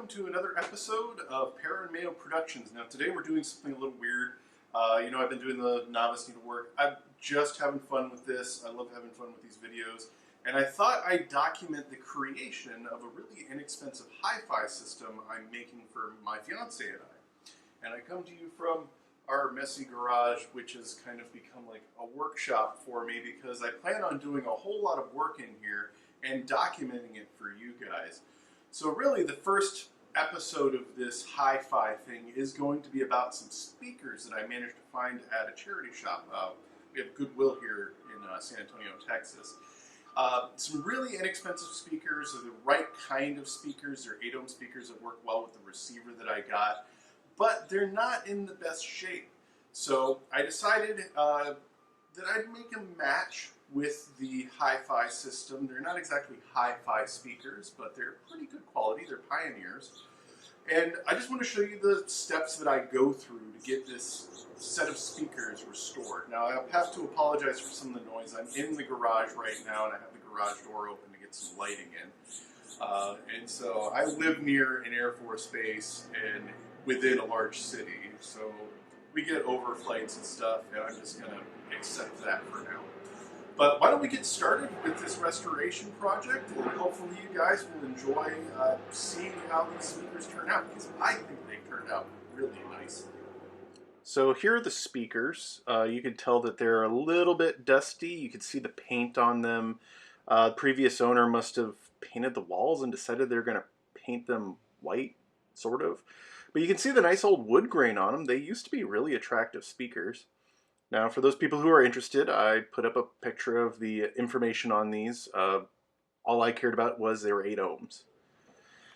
welcome to another episode of Para and Mayo Productions. Now today we're doing something a little weird. I've been doing the novice needlework. I'm just having fun with this. I love having fun with these videos. And I thought I'd document the creation of a really inexpensive hi-fi system I'm making for my fiance and I. And I come to you from our messy garage, which has kind of become like a workshop for me because I plan on doing a whole lot of work in here and documenting it for you guys. So really the first episode of this hi-fi thing is going to be about some speakers that I managed to find at a charity shop. We have Goodwill here in San Antonio, Texas. Some really inexpensive speakers. They're the right kind of speakers. They're 8-ohm speakers that work well with the receiver that I got, but they're not in the best shape. So I decided that I'd make a match with the hi-fi system. They're not exactly hi-fi speakers, but they're pretty good quality. They're Pioneers. And I just want to show you the steps that I go through to get this set of speakers restored. Now I'll have to apologize for some of the noise. I'm in the garage right now and I have the garage door open to get some lighting in. And so I live near an Air Force base and within a large city. So we get overflights and stuff, and I'm just going to accept that for now. But why don't we get started with this restoration project, and hopefully you guys will enjoy seeing how these speakers turn out, because I think they turned out really nicely. So here are the speakers. You can tell that they're a little bit dusty. You can see the paint on them. The previous owner must have painted the walls and decided they're going to paint them white, sort of. But you can see the nice old wood grain on them. They used to be really attractive speakers. Now, for those people who are interested, I put up a picture of the information on these. All I cared about was they were 8 ohms.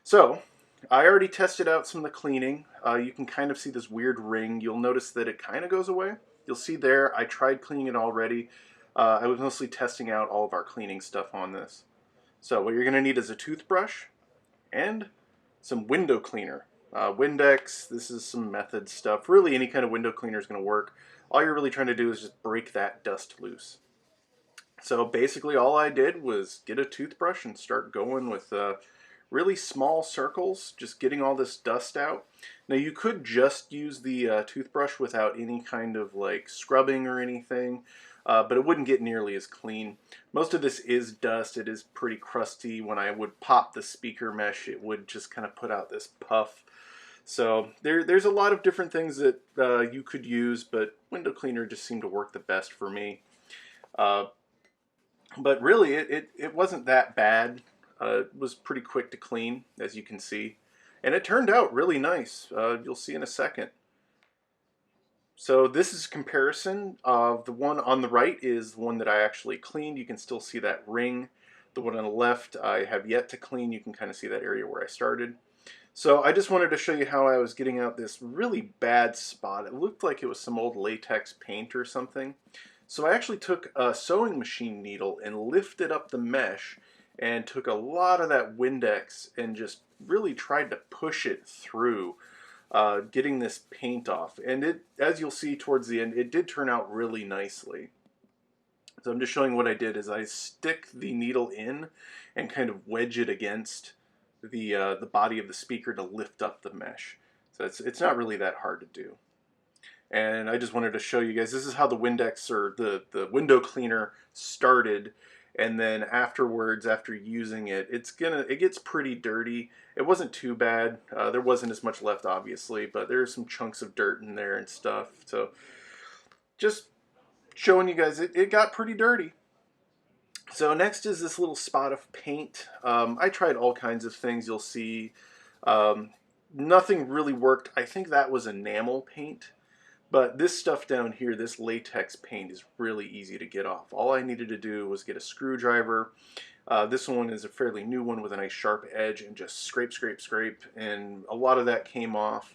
So, I already tested out some of the cleaning. You can kind of see this weird ring. You'll notice that it kind of goes away. You'll see there, I tried cleaning it already. I was mostly testing out all of our cleaning stuff on this. So, what you're going to need is a toothbrush and some window cleaner. Windex, this is some method stuff. Really, any kind of window cleaner is going to work. All you're really trying to do is just break that dust loose. So basically all I did was get a toothbrush and start going with really small circles, just getting all this dust out. Now you could just use the toothbrush without any kind of like scrubbing or anything, but it wouldn't get nearly as clean. Most of this is dust. It is pretty crusty. When I would pop the speaker mesh, it would just kind of put out this puff. So there's a lot of different things that you could use, but window cleaner just seemed to work the best for me. But really, it wasn't that bad. It was pretty quick to clean, as you can see. And it turned out really nice. You'll see in a second. So this is a comparison of the one on the right is the one that I actually cleaned. You can still see that ring. The one on the left I have yet to clean. You can kind of see that area where I started. So I just wanted to show you how I was getting out this really bad spot. It looked like it was some old latex paint or something. So I actually took a sewing machine needle and lifted up the mesh and took a lot of that Windex and just really tried to push it through, getting this paint off. And it, as you'll see towards the end, it did turn out really nicely. So I'm just showing what I did is I stick the needle in and kind of wedge it against the body of the speaker to lift up the mesh. So it's not really that hard to do. And I just wanted to show you guys, this is how the Windex or the window cleaner started, and then afterwards, after using it, it gets pretty dirty. It wasn't too bad. There wasn't as much left, obviously, but there's some chunks of dirt in there and stuff. So just showing you guys, it got pretty dirty. So next is this little spot of paint. I tried all kinds of things, you'll see. Nothing really worked. I think that was enamel paint. But this stuff down here, this latex paint, is really easy to get off. All I needed to do was get a screwdriver. This one is a fairly new one with a nice sharp edge, and just scrape, scrape, scrape, and a lot of that came off.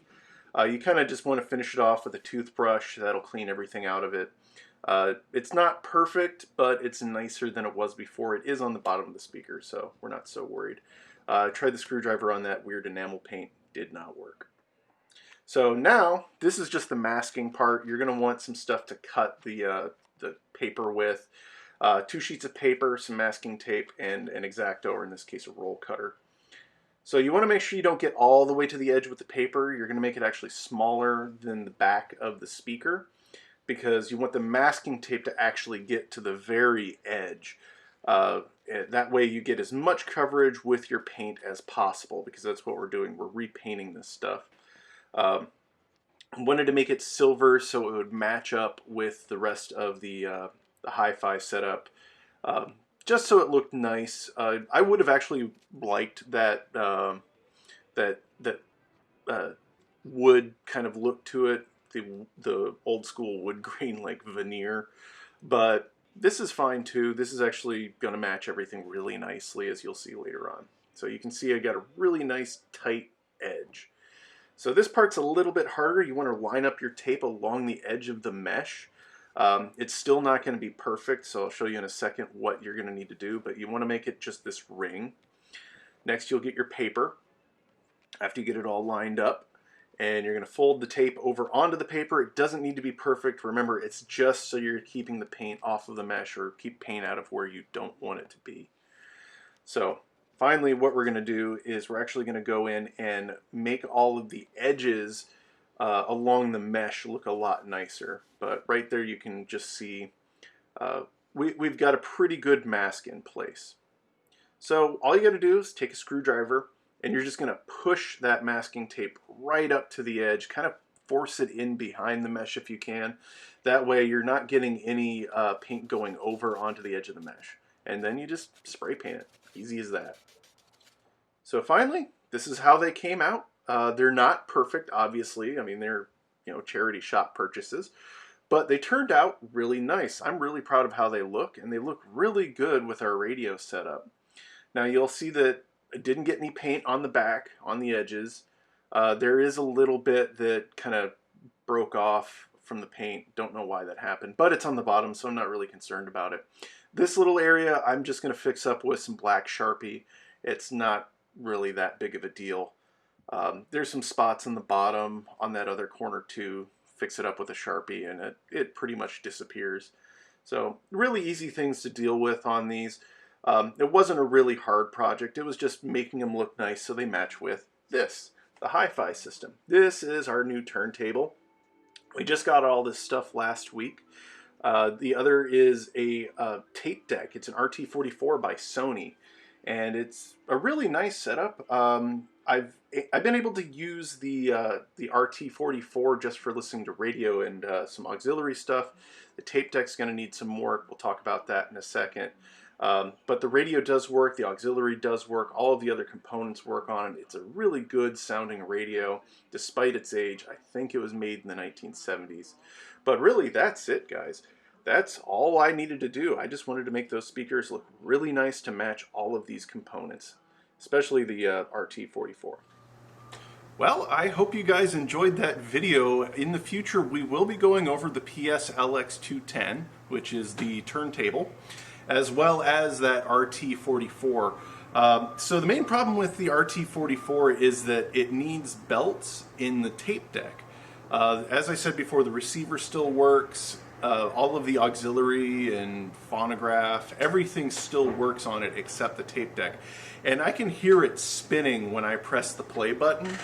You kind of just want to finish it off with a toothbrush. That'll clean everything out of it. It's not perfect, but it's nicer than it was before. It is on the bottom of the speaker, so we're not so worried. Tried the screwdriver on that weird enamel paint. Did not work. So now, this is just the masking part. You're going to want some stuff to cut the paper with. 2 sheets of paper, some masking tape, and an X-Acto, or in this case a roll cutter. So you want to make sure you don't get all the way to the edge with the paper. You're going to make it actually smaller than the back of the speaker, because you want the masking tape to actually get to the very edge. That way you get as much coverage with your paint as possible, because that's what we're doing. We're repainting this stuff. I wanted to make it silver so it would match up with the rest of the hi-fi setup, just so it looked nice. I would have actually liked that wood kind of look to it, the old school wood grain like veneer, but this is fine too. This is actually going to match everything really nicely, as you'll see later on. So you can see I got a really nice tight edge. So this part's a little bit harder. You want to line up your tape along the edge of the mesh. It's still not going to be perfect, so I'll show you in a second what you're going to need to do, but you want to make it just this ring. Next, you'll get your paper after you get it all lined up, and you're going to fold the tape over onto the paper. It doesn't need to be perfect. Remember, it's just so you're keeping the paint off of the mesh, or keep paint out of where you don't want it to be. So finally, what we're going to do is we're actually going to go in and make all of the edges along the mesh look a lot nicer. But right there you can just see we've got a pretty good mask in place. So all you got to do is take a screwdriver, and you're just going to push that masking tape right up to the edge, kind of force it in behind the mesh if you can. That way you're not getting any paint going over onto the edge of the mesh. And then you just spray paint it. Easy as that. So finally, this is how they came out. They're not perfect, obviously. I mean, they're, charity shop purchases, but they turned out really nice. I'm really proud of how they look, and they look really good with our radio setup. Now you'll see that I didn't get any paint on the back, on the edges. There is a little bit that kind of broke off from the paint. Don't know why that happened, but it's on the bottom, so I'm not really concerned about it. This little area I'm just going to fix up with some black Sharpie. It's not really that big of a deal. There's some spots in the bottom on that other corner too. Fix it up with a Sharpie and it pretty much disappears. So really easy things to deal with on these. It wasn't a really hard project. It was just making them look nice so they match with this, the hi-fi system. This is our new turntable. We just got all this stuff last week. The other is a tape deck. It's an RT44 by Sony, and it's a really nice setup. I've been able to use the RT44 just for listening to radio and some auxiliary stuff. The tape deck's going to need some work. We'll talk about that in a second. But the radio does work, the auxiliary does work, all of the other components work on it. It's a really good sounding radio, despite its age. I think it was made in the 1970s. But really, that's it, guys. That's all I needed to do. I just wanted to make those speakers look really nice to match all of these components, especially the RT44. Well, I hope you guys enjoyed that video. In the future, we will be going over the PSLX210, which is the turntable, as well as that RT44. So the main problem with the RT44 is that it needs belts in the tape deck. As I said before, the receiver still works. All of the auxiliary and phonograph, everything still works on it except the tape deck. And I can hear it spinning when I press the play button.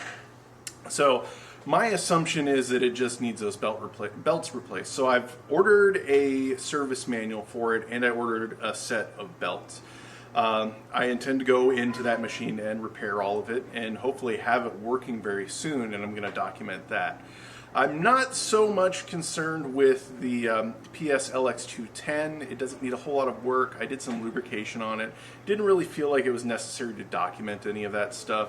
So my assumption is that it just needs those belts replaced. So I've ordered a service manual for it, and I ordered a set of belts. I intend to go into that machine and repair all of it and hopefully have it working very soon, and I'm going to document that. I'm not so much concerned with the PSLX210. It doesn't need a whole lot of work. I did some lubrication on it. Didn't really feel like it was necessary to document any of that stuff.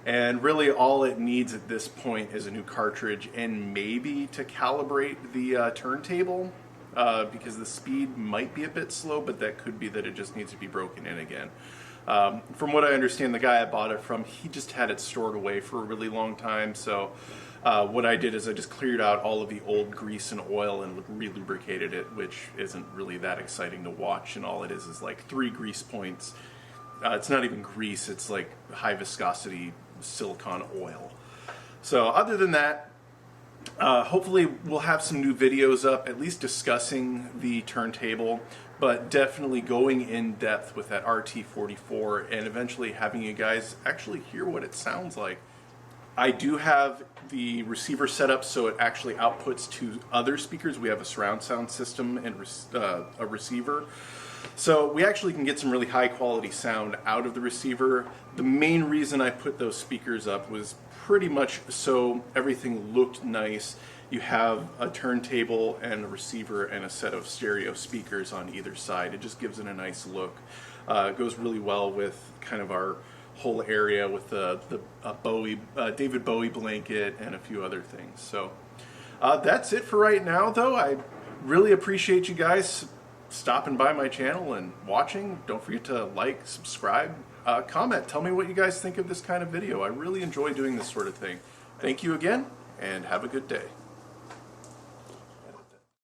And really all it needs at this point is a new cartridge and maybe to calibrate the turntable because the speed might be a bit slow, but that could be that it just needs to be broken in again. From what I understand, the guy I bought it from, he just had it stored away for a really long time, so what I did is I just cleared out all of the old grease and oil and re-lubricated it, which isn't really that exciting to watch, and all it is like 3 grease points. It's not even grease, it's like high viscosity silicone oil. So other than that, hopefully we'll have some new videos up, at least discussing the turntable. but definitely going in depth with that RT44 and eventually having you guys actually hear what it sounds like. I do have the receiver set up so it actually outputs to other speakers. We have a surround sound system and a receiver. So we actually can get some really high quality sound out of the receiver. The main reason I put those speakers up was pretty much so everything looked nice. You have a turntable and a receiver and a set of stereo speakers on either side. It just gives it a nice look. It goes really well with kind of our whole area with the David Bowie blanket and a few other things. So that's it for right now, though. I really appreciate you guys stopping by my channel and watching. Don't forget to like, subscribe, comment. Tell me what you guys think of this kind of video. I really enjoy doing this sort of thing. Thank you again, and have a good day.